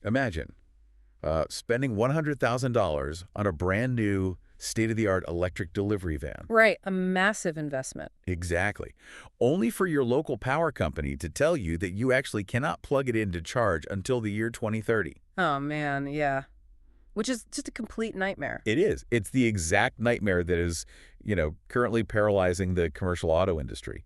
Imagine spending $100,000 on a brand new state-of-the-art electric delivery van. Right, a massive investment. Exactly. Only for your local power company to tell you that you actually cannot plug it in to charge until the year 2030. Oh, man, yeah. Which is just a complete nightmare. It is. It's the exact nightmare that is, currently paralyzing the commercial auto industry.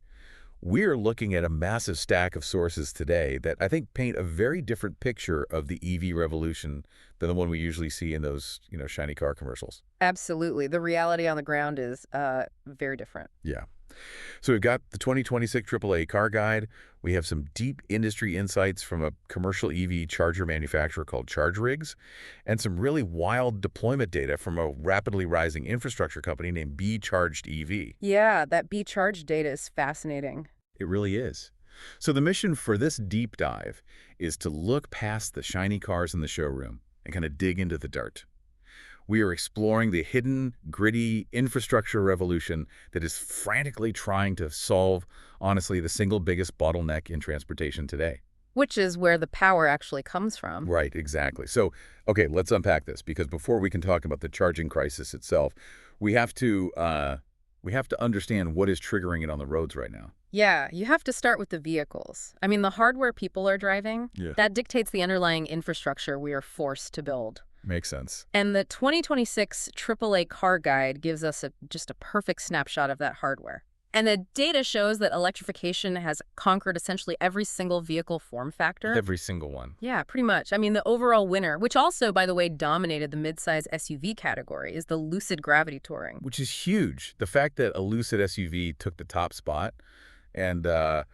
We're looking at a massive stack of sources today that I think paint a very different picture of the EV revolution than the one we usually see in those, shiny car commercials. Absolutely. The reality on the ground is very different. Yeah. So we've got the 2026 AAA car guide. We have some deep industry insights from a commercial EV charger manufacturer called ChargeRigs, and some really wild deployment data from a rapidly rising infrastructure company named Be Charged EV. Yeah, that Be Charged data is fascinating. It really is. So the mission for this deep dive is to look past the shiny cars in the showroom and kind of dig into the dirt. We are exploring the hidden, gritty infrastructure revolution that is frantically trying to solve, honestly, the single biggest bottleneck in transportation today. Which is where the power actually comes from. Right, exactly. So, okay, let's unpack this, because before we can talk about the charging crisis itself, we have to understand what is triggering it on the roads right now. Yeah, you have to start with the vehicles. I mean, the hardware people are driving, Yeah. that dictates the underlying infrastructure we are forced to build. Makes sense. And the 2026 AAA car guide gives us just a perfect snapshot of that hardware. And the data shows that electrification has conquered essentially every single vehicle form factor. Every single one. Yeah, pretty much. I mean, the overall winner, which also, by the way, dominated the midsize SUV category, is the Lucid Gravity Touring. Which is huge. The fact that a Lucid SUV took the top spot, and the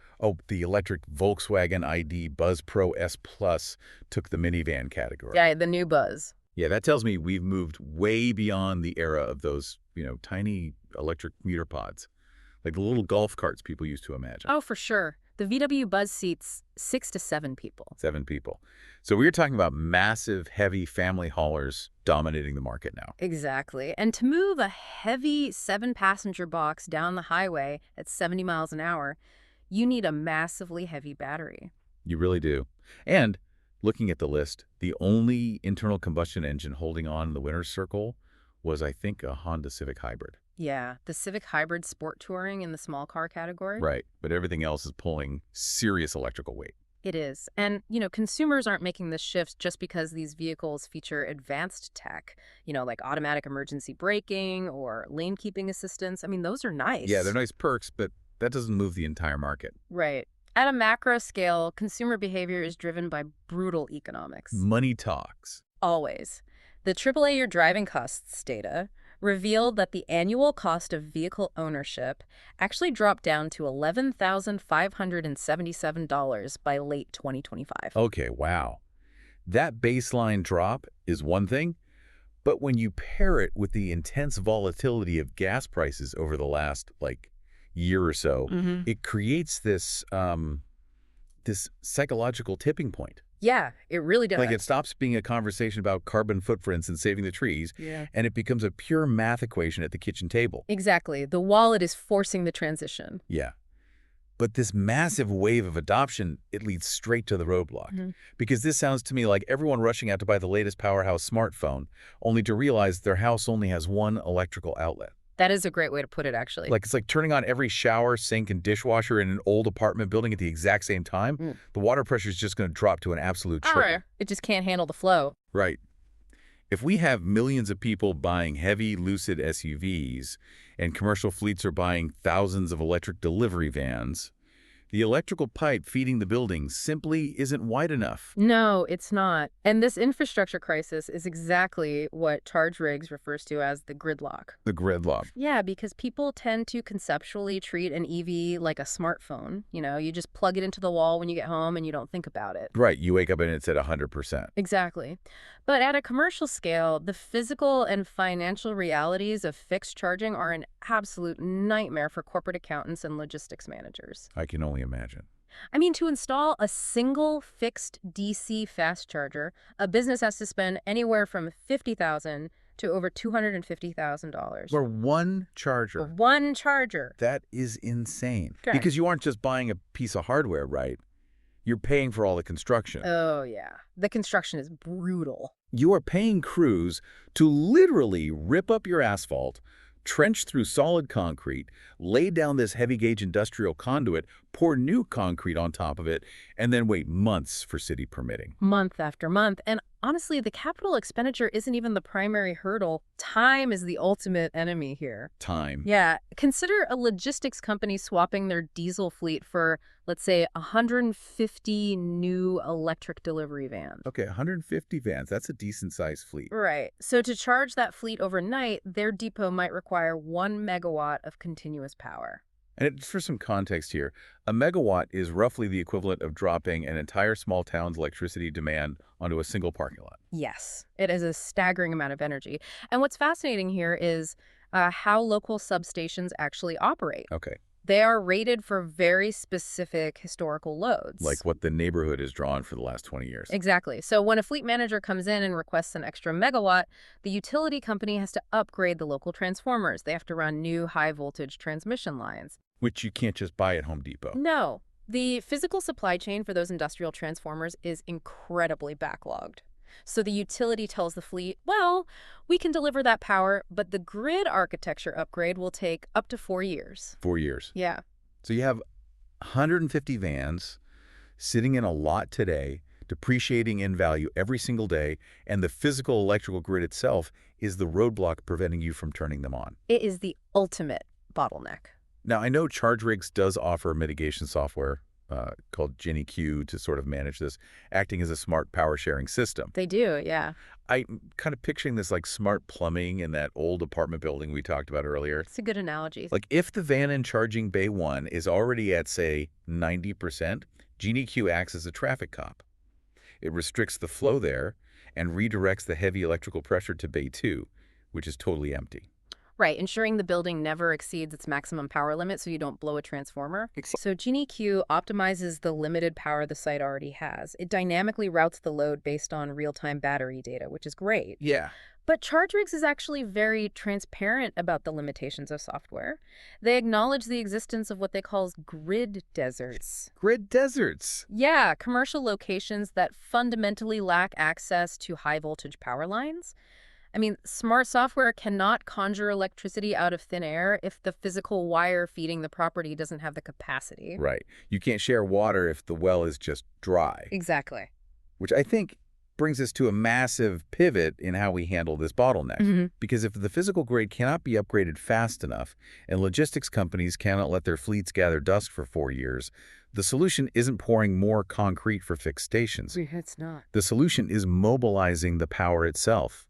electric Volkswagen ID Buzz Pro S Plus took the minivan category. Yeah, the new buzz. Yeah, that tells me we've moved way beyond the era of those, tiny electric commuter pods, like the little golf carts people used to imagine. Oh, for sure. The VW Buzz seats 6 to 7 people. 7 people. So we're talking about massive, heavy family haulers dominating the market now. Exactly. And to move a heavy 7-passenger box down the highway at 70 miles an hour, you need a massively heavy battery. You really do. And looking at the list, the only internal combustion engine holding on in the winner's circle was, I think, a Honda Civic Hybrid. Yeah, the Civic Hybrid Sport Touring in the small car category. Right, but everything else is pulling serious electrical weight. It is. And, consumers aren't making this shift just because these vehicles feature advanced tech, like automatic emergency braking or lane keeping assistance. I mean, those are nice. Yeah, they're nice perks, but that doesn't move the entire market. Right. At a macro scale, consumer behavior is driven by brutal economics. Money talks. Always. The AAA Your Driving Costs data revealed that the annual cost of vehicle ownership actually dropped down to $11,577 by late 2025. Okay, wow. That baseline drop is one thing, but when you pair it with the intense volatility of gas prices over the last, year or so, it creates this psychological tipping point. Yeah, it really does. It stops being a conversation about carbon footprints and saving the trees, Yeah. and it becomes a pure math equation at the kitchen table. Exactly. The wallet is forcing the transition. Yeah. But this massive wave of adoption, it leads straight to the roadblock. Because this sounds to me like everyone rushing out to buy the latest powerhouse smartphone, only to realize their house only has one electrical outlet. That is a great way to put it, actually. It's like turning on every shower, sink, and dishwasher in an old apartment building at the exact same time. The water pressure is just going to drop to an absolute trickle. It just can't handle the flow. Right. If we have millions of people buying heavy Lucid SUVs and commercial fleets are buying thousands of electric delivery vans, the electrical pipe feeding the building simply isn't wide enough. No, it's not. And this infrastructure crisis is exactly what ChargeRigs refers to as the gridlock. The gridlock. Yeah, because people tend to conceptually treat an EV like a smartphone. You just plug it into the wall when you get home and you don't think about it. Right. You wake up and it's at 100%. Exactly. But at a commercial scale, the physical and financial realities of fixed charging are an absolute nightmare for corporate accountants and logistics managers. I can only imagine. I mean, to install a single fixed DC fast charger, a business has to spend anywhere from $50,000 to over $250,000. For one charger. For one charger. That is insane. Correct. Because you aren't just buying a piece of hardware, right? You're paying for all the construction. Oh, yeah. The construction is brutal. You are paying crews to literally rip up your asphalt, trench through solid concrete, lay down this heavy-gauge industrial conduit, pour new concrete on top of it, and then wait months for city permitting. Month after month. And honestly, the capital expenditure isn't even the primary hurdle. Time is the ultimate enemy here. Time. Yeah. Consider a logistics company swapping their diesel fleet for, let's say, 150 new electric delivery vans. Okay, 150 vans. That's a decent-sized fleet. Right. So to charge that fleet overnight, their depot might require 1 megawatt of continuous power. And for some context here, a megawatt is roughly the equivalent of dropping an entire small town's electricity demand onto a single parking lot. Yes, it is a staggering amount of energy. And what's fascinating here is how local substations actually operate. Okay. They are rated for very specific historical loads. Like what the neighborhood has drawn for the last 20 years. Exactly. So when a fleet manager comes in and requests an extra megawatt, the utility company has to upgrade the local transformers. They have to run new high-voltage transmission lines. Which you can't just buy at Home Depot. No. The physical supply chain for those industrial transformers is incredibly backlogged. So the utility tells the fleet, well, we can deliver that power, but the grid architecture upgrade will take up to 4 years. 4 years. Yeah. So you have 150 vans sitting in a lot today, depreciating in value every single day, and the physical electrical grid itself is the roadblock preventing you from turning them on. It is the ultimate bottleneck. Now, I know ChargeRigs does offer mitigation software called GenEQ to sort of manage this, acting as a smart power sharing system. They do, yeah. I'm kind of picturing this like smart plumbing in that old apartment building we talked about earlier. It's a good analogy. Like if the van in charging bay 1 is already at, say, 90%, GenEQ acts as a traffic cop. It restricts the flow there and redirects the heavy electrical pressure to bay 2, which is totally empty. Right, ensuring the building never exceeds its maximum power limit so you don't blow a transformer. So GenEQ optimizes the limited power the site already has. It dynamically routes the load based on real-time battery data, which is great. Yeah. But ChargeRigs is actually very transparent about the limitations of software. They acknowledge the existence of what they call grid deserts. Grid deserts. Yeah, commercial locations that fundamentally lack access to high-voltage power lines. I mean, smart software cannot conjure electricity out of thin air if the physical wire feeding the property doesn't have the capacity. Right. You can't share water if the well is just dry. Exactly. Which I think brings us to a massive pivot in how we handle this bottleneck. Because if the physical grid cannot be upgraded fast enough and logistics companies cannot let their fleets gather dust for 4 years, the solution isn't pouring more concrete for fixed stations. It's not. The solution is mobilizing the power itself.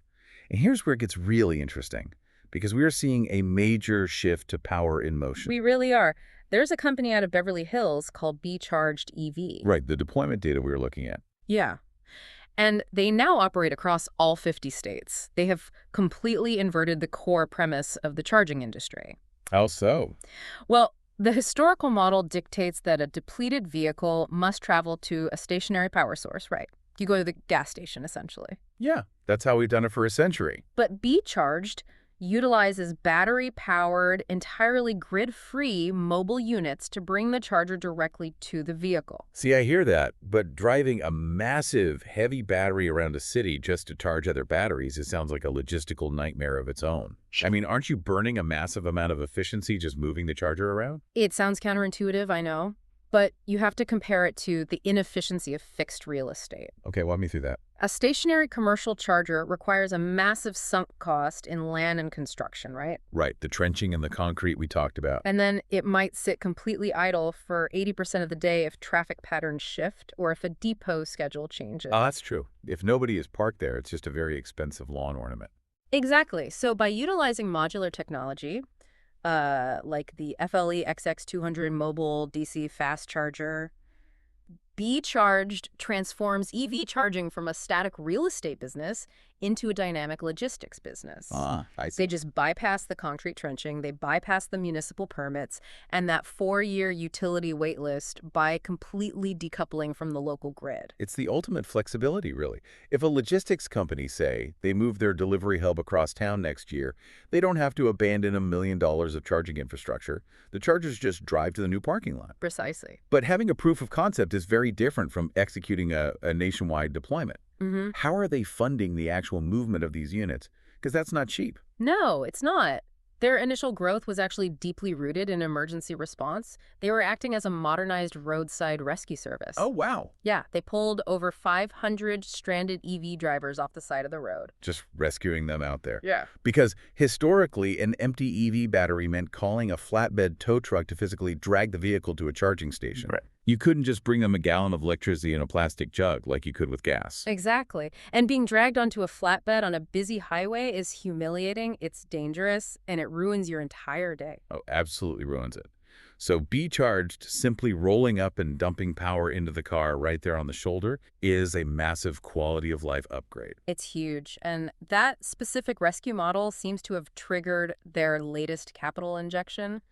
And here's where it gets really interesting, because we are seeing a major shift to power in motion. We really are. There's a company out of Beverly Hills called Be Charged EV. Right, the deployment data we were looking at. Yeah. And they now operate across all 50 states. They have completely inverted the core premise of the charging industry. How so? Well, the historical model dictates that a depleted vehicle must travel to a stationary power source, right? You go to the gas station, essentially. Yeah, that's how we've done it for a century. But Be Charged utilizes battery-powered, entirely grid-free mobile units to bring the charger directly to the vehicle. See, I hear that, but driving a massive, heavy battery around a city just to charge other batteries, it sounds like a logistical nightmare of its own. I mean, aren't you burning a massive amount of efficiency just moving the charger around? It sounds counterintuitive, I know, but you have to compare it to the inefficiency of fixed real estate. Okay, walk me through that. A stationary commercial charger requires a massive sunk cost in land and construction, right? Right, the trenching and the concrete we talked about. And then it might sit completely idle for 80% of the day if traffic patterns shift or if a depot schedule changes. Oh, that's true. If nobody is parked there, it's just a very expensive lawn ornament. Exactly. So by utilizing modular technology, like the FLE XX200 mobile DC fast charger, Be Charged transforms EV charging from a static real estate business into a dynamic logistics business. Ah, I see. They just bypass the concrete trenching, they bypass the municipal permits, and that 4-year utility wait list by completely decoupling from the local grid. It's the ultimate flexibility, really. If a logistics company, say, they move their delivery hub across town next year, they don't have to abandon $1 million of charging infrastructure. The chargers just drive to the new parking lot. Precisely. But having a proof of concept is very very different from executing a nationwide deployment. Mm-hmm. How are they funding the actual movement of these units? Because that's not cheap. No, it's not. Their initial growth was actually deeply rooted in emergency response. They were acting as a modernized roadside rescue service. Oh, wow. Yeah, they pulled over 500 stranded EV drivers off the side of the road. Just rescuing them out there. Yeah. Because historically, an empty EV battery meant calling a flatbed tow truck to physically drag the vehicle to a charging station. Right. You couldn't just bring them a gallon of electricity in a plastic jug like you could with gas. Exactly. And being dragged onto a flatbed on a busy highway is humiliating, it's dangerous, and it ruins your entire day. Oh, absolutely ruins it. So B-Charged, simply rolling up and dumping power into the car right there on the shoulder, is a massive quality of life upgrade. It's huge. And that specific rescue model seems to have triggered their latest capital injection.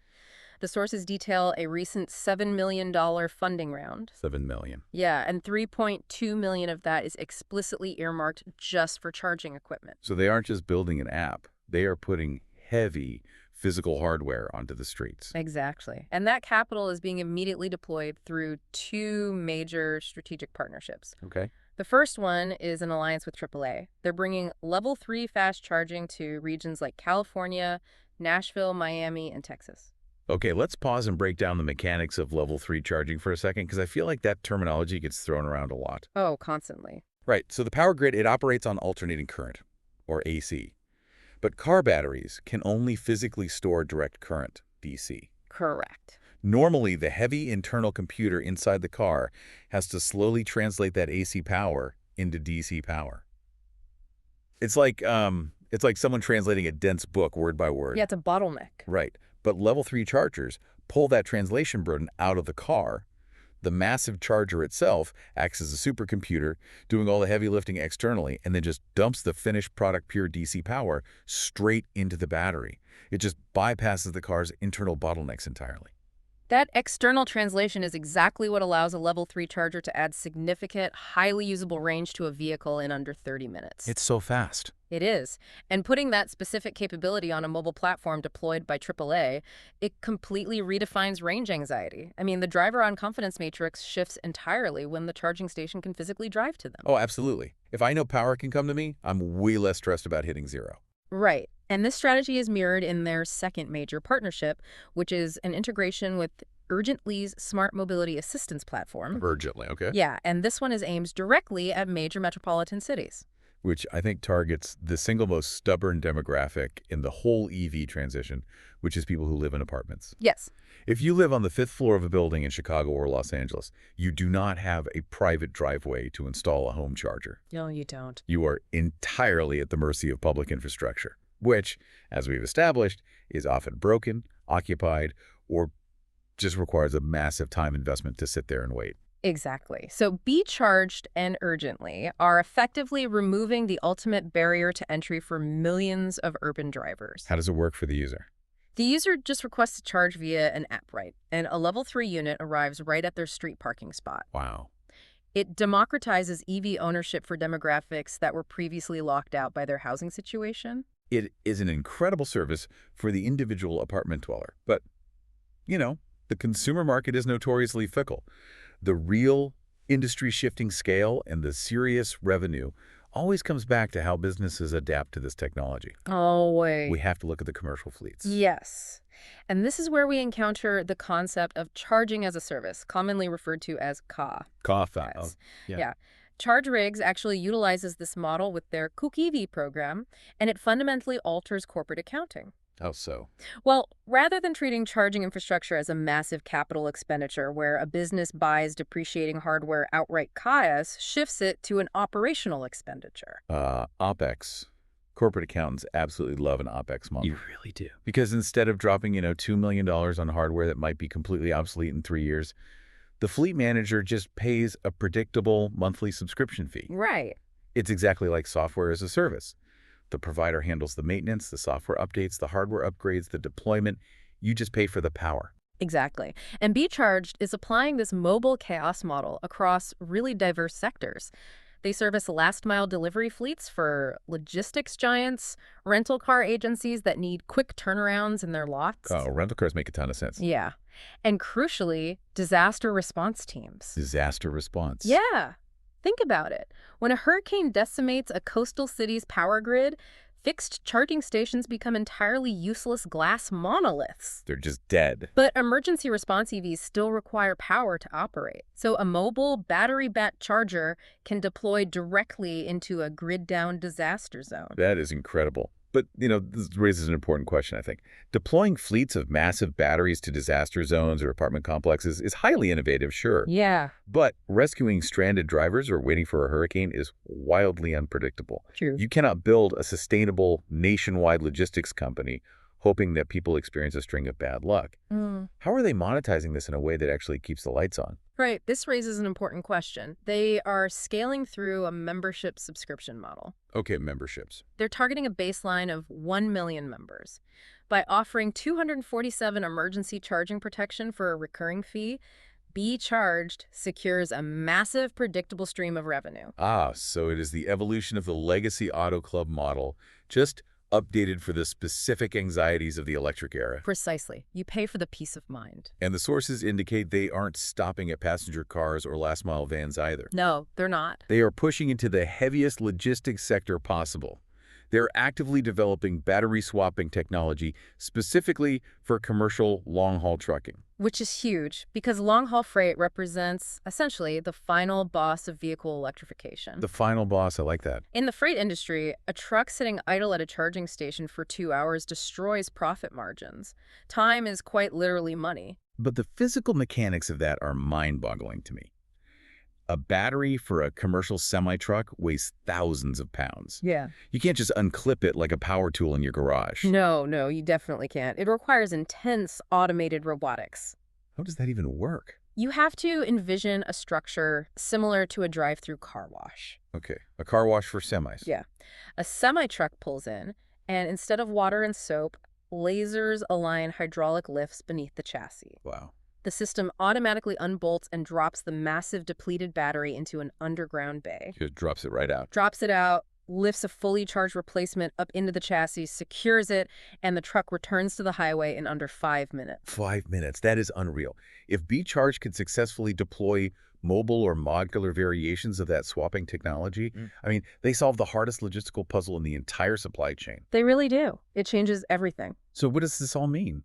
The sources detail a recent $7 million funding round. $7 million. Yeah, and $3.2 million of that is explicitly earmarked just for charging equipment. So they aren't just building an app. They are putting heavy physical hardware onto the streets. Exactly. And that capital is being immediately deployed through two major strategic partnerships. Okay. The first one is an alliance with AAA. They're bringing level 3 fast charging to regions like California, Nashville, Miami, and Texas. Okay, let's pause and break down the mechanics of level 3 charging for a second, because I feel like that terminology gets thrown around a lot. Oh, constantly. Right, so the power grid, it operates on alternating current, or AC. But car batteries can only physically store direct current, DC. Correct. Normally, the heavy internal computer inside the car has to slowly translate that AC power into DC power. It's like someone translating a dense book word by word. Yeah, it's a bottleneck. Right. But level 3 chargers pull that translation burden out of the car. The massive charger itself acts as a supercomputer, doing all the heavy lifting externally, and then just dumps the finished product pure DC power straight into the battery. It just bypasses the car's internal bottlenecks entirely. That external translation is exactly what allows a level 3 charger to add significant, highly usable range to a vehicle in under 30 minutes. It's so fast. It is. And putting that specific capability on a mobile platform deployed by AAA, it completely redefines range anxiety. I mean, the driver-on confidence matrix shifts entirely when the charging station can physically drive to them. Oh, absolutely. If I know power can come to me, I'm way less stressed about hitting zero. Right. And this strategy is mirrored in their second major partnership, which is an integration with Urgently's smart mobility assistance platform. Urgently, okay? Yeah, and this one is aimed directly at major metropolitan cities. Which I think targets the single most stubborn demographic in the whole EV transition, which is people who live in apartments. Yes. If you live on the 5th floor of a building in Chicago or Los Angeles, you do not have a private driveway to install a home charger. No, you don't. You are entirely at the mercy of public infrastructure, which, as we've established, is often broken, occupied, or just requires a massive time investment to sit there and wait. Exactly. So B-Charged and Urgently are effectively removing the ultimate barrier to entry for millions of urban drivers. How does it work for the user? The user just requests to charge via an app, right? And a level 3 unit arrives right at their street parking spot. Wow. It democratizes EV ownership for demographics that were previously locked out by their housing situation. It is an incredible service for the individual apartment dweller. But, you know, the consumer market is notoriously fickle. The real industry-shifting scale and the serious revenue always comes back to how businesses adapt to this technology. Always. We have to look at the commercial fleets. Yes. And this is where we encounter the concept of charging as a service, commonly referred to as CA. Coffee. Yes. yeah. Yeah. Charge Rigs actually utilizes this model with their Cook EV program, and it fundamentally alters corporate accounting. How so? Well, rather than treating charging infrastructure as a massive capital expenditure where a business buys depreciating hardware outright, CAIS shifts it to an operational expenditure. OpEx. Corporate accountants absolutely love an OpEx model. You really do. Because instead of dropping, $2 million on hardware that might be completely obsolete in 3 years, the fleet manager just pays a predictable monthly subscription fee. Right. It's exactly like software as a service. The provider handles the maintenance, the software updates, the hardware upgrades, the deployment. You just pay for the power. Exactly. And B-Charged is applying this mobile chaos model across really diverse sectors. They service last-mile delivery fleets for logistics giants, rental car agencies that need quick turnarounds in their lots. Oh, rental cars make a ton of sense. Yeah. And crucially, disaster response teams. Disaster response. Yeah. Think about it. When a hurricane decimates a coastal city's power grid, fixed charging stations become entirely useless glass monoliths. They're just dead. But emergency response EVs still require power to operate. So a mobile battery-backed charger can deploy directly into a grid-down disaster zone. That is incredible. But, this raises an important question, I think. Deploying fleets of massive batteries to disaster zones or apartment complexes is highly innovative, sure. Yeah, But rescuing stranded drivers or waiting for a hurricane is wildly unpredictable. true. You cannot build a sustainable nationwide logistics company hoping that people experience a string of bad luck. How are they monetizing this in a way that actually keeps the lights on? Right, this raises an important question. They are scaling through a membership subscription model. Okay, memberships. They're targeting a baseline of 1 million members. By offering 247 emergency charging protection for a recurring fee, Be Charged secures a massive, predictable stream of revenue. Ah, so it is the evolution of the legacy auto club model, just updated for the specific anxieties of the electric era. Precisely. You pay for the peace of mind. And the sources indicate they aren't stopping at passenger cars or last-mile vans either. No, they're not. They are pushing into the heaviest logistics sector possible. They're actively developing battery swapping technology specifically for commercial long-haul trucking. Which is huge, because long-haul freight represents, essentially, the final boss of vehicle electrification. The final boss, I like that. In the freight industry, a truck sitting idle at a charging station for 2 hours destroys profit margins. Time is quite literally money. But the physical mechanics of that are mind-boggling to me. A battery for a commercial semi-truck weighs thousands of pounds. Yeah. You can't just unclip it like a power tool in your garage. No, you definitely can't. It requires intense automated robotics. How does that even work? You have to envision a structure similar to a drive-through car wash. Okay, a car wash for semis. Yeah. A semi-truck pulls in, and instead of water and soap, lasers align hydraulic lifts beneath the chassis. Wow. The system automatically unbolts and drops the massive depleted battery into an underground bay. Just drops it right out. Drops it out, lifts a fully charged replacement up into the chassis, secures it, and the truck returns to the highway in under 5 minutes. 5 minutes. That is unreal. If Be Charged could successfully deploy mobile or modular variations of that swapping technology, they solve the hardest logistical puzzle in the entire supply chain. They really do. It changes everything. So what does this all mean?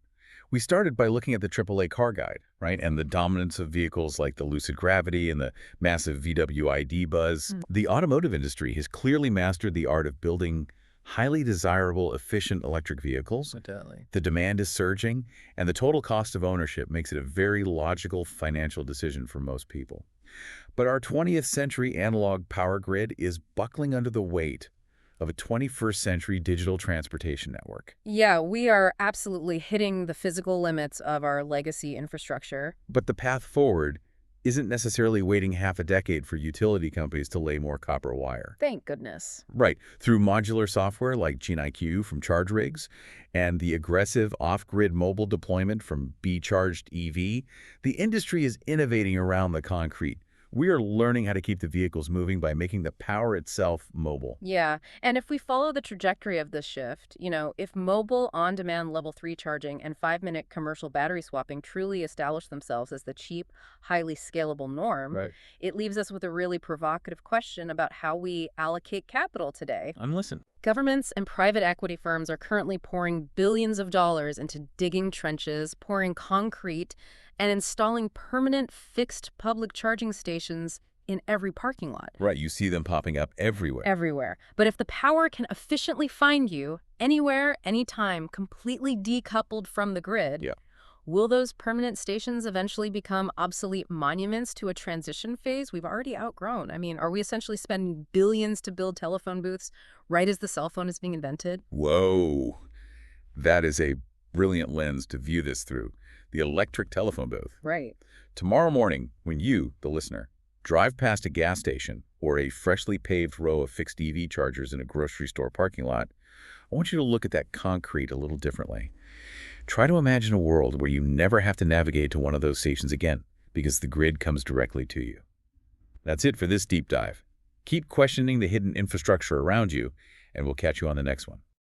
We started by looking at the AAA car guide, right? And the dominance of vehicles like the Lucid Gravity and the massive VW ID buzz. The automotive industry has clearly mastered the art of building highly desirable, efficient electric vehicles. Definitely. The demand is surging, and the total cost of ownership makes it a very logical financial decision for most people. But our 20th century analog power grid is buckling under the weight of a 21st century digital transportation network. Yeah, we are absolutely hitting the physical limits of our legacy infrastructure. But the path forward isn't necessarily waiting half a decade for utility companies to lay more copper wire. Thank goodness. Right. Through modular software like GeneIQ from ChargeRigs and the aggressive off-grid mobile deployment from Be Charged EV, the industry is innovating around the concrete. We are learning how to keep the vehicles moving by making the power itself mobile. Yeah, and if we follow the trajectory of this shift, if mobile on-demand level 3 charging and 5-minute commercial battery swapping truly establish themselves as the cheap, highly scalable norm, Right. it leaves us with a really provocative question about how we allocate capital today. I'm listening. Governments and private equity firms are currently pouring billions of dollars into digging trenches, pouring concrete, and installing permanent fixed public charging stations in every parking lot. Right, you see them popping up everywhere. Everywhere. But if the power can efficiently find you anywhere, anytime, completely decoupled from the grid, Yeah. will those permanent stations eventually become obsolete monuments to a transition phase we've already outgrown? Are we essentially spending billions to build telephone booths right as the cell phone is being invented? Whoa. That is a brilliant lens to view this through. The electric telephone booth. Right. Tomorrow morning, when you, the listener, drive past a gas station or a freshly paved row of fixed EV chargers in a grocery store parking lot, I want you to look at that concrete a little differently. Try to imagine a world where you never have to navigate to one of those stations again because the grid comes directly to you. That's it for this deep dive. Keep questioning the hidden infrastructure around you, and we'll catch you on the next one.